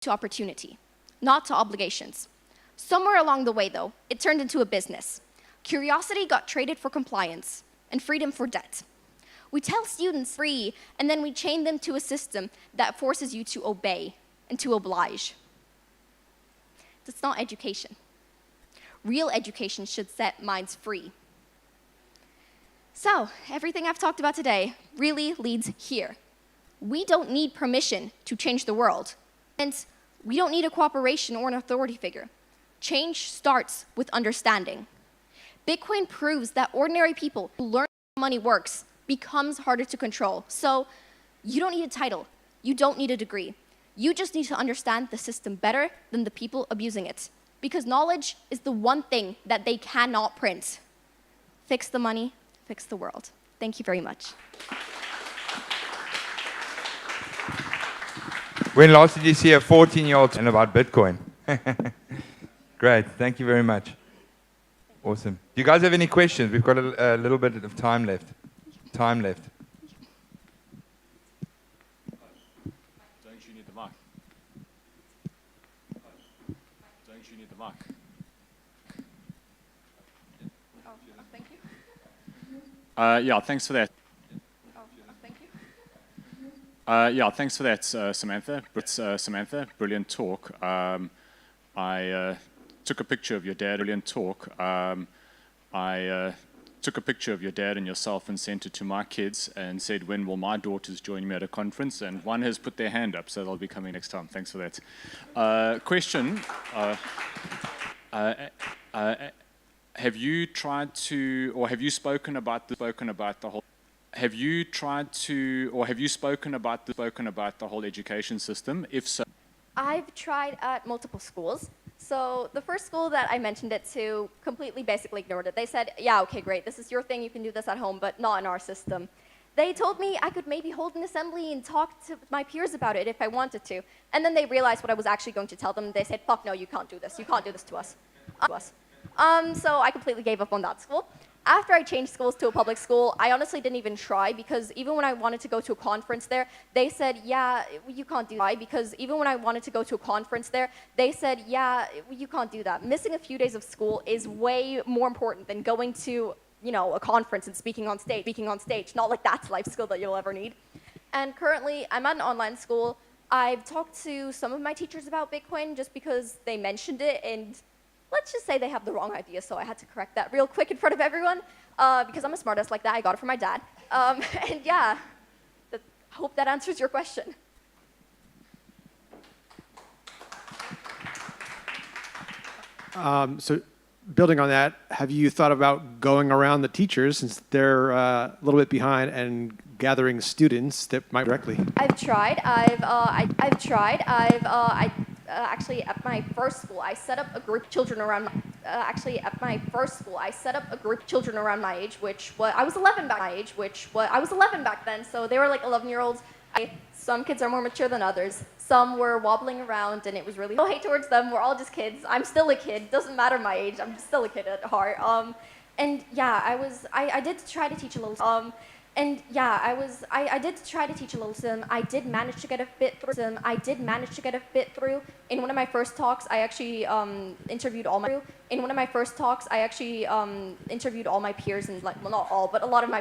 to opportunity, not to obligations. Somewhere along the way, though, it turned into a business. Curiosity got traded for compliance, and freedom for debt. We tell students free, and then we chain them to a system that forces you to obey and to oblige. That's not education. Real education should set minds free. So, everything I've talked about today really leads here. We don't need permission to change the world, and we don't need a cooperation or an authority figure. Change starts with understanding. Bitcoin proves that ordinary people who learn how money works becomes harder to control. So you don't need a title. You don't need a degree. You just need to understand the system better than the people abusing it. Because knowledge is the one thing that they cannot print. Fix the money, fix the world. Thank you very much. When last did you see a 14-year-old talking about Bitcoin? Great, thank you very much. Awesome. Do you guys have any questions? We've got a little bit of time left. Don't you need the mic? Don't you need the mic? Oh, thank you. Yeah, thanks for that. Oh, thank you. Yeah, thanks for that, Samantha. Samantha, brilliant talk. I took a picture of your dad. Brilliant talk. I took a picture of your dad and yourself and sent it to my kids and said, when will my daughters join me at a conference? And one has put their hand up, so they'll be coming next time. Thanks for that. Question. Have you tried to, or have you spoken about the whole? Have you tried to, or have you spoken about the whole education system? If so, I've tried at multiple schools. So the first school that I mentioned it to completely basically ignored it. They said, yeah, okay, great, this is your thing, you can do this at home, but not in our system. They told me I could maybe hold an assembly and talk to my peers about it if I wanted to. And then they realized what I was actually going to tell them. They said, fuck no, you can't do this. You can't do this to us. So I completely gave up on that school. After I changed schools to a public school, I honestly didn't even try, because even when I wanted to go to a conference there, they said, yeah, you can't do that. Because even when I wanted to go to a conference there, they said, yeah, you can't do that. Missing a few days of school is way more important than going to, you know, a conference and speaking on stage. Not like that's a life skill that you'll ever need. And currently, I'm at an online school. I've talked to some of my teachers about Bitcoin just because they mentioned it, and let's just say they have the wrong idea, so I had to correct that real quick in front of everyone, because I'm a smartass like that. I got it from my dad. And yeah, I hope that answers your question. So building on that, have you thought about going around the teachers, since they're a little bit behind, and gathering students that might directly? I've tried. Actually, at my first school, I set up a group of children around. I set up a group of children around my age, I was 11 back then. So they were like 11-year-olds. Some kids are more mature than others. Some were wobbling around, and it was really no hate towards them. We're all just kids. I'm still a kid. Doesn't matter my age. I'm still a kid at heart. And yeah, I did try to teach a little. And yeah, I did try to teach a little sim. I did manage to get a bit through. In one of my first talks, I actually interviewed all my peers, and like, well, not all, but a lot of my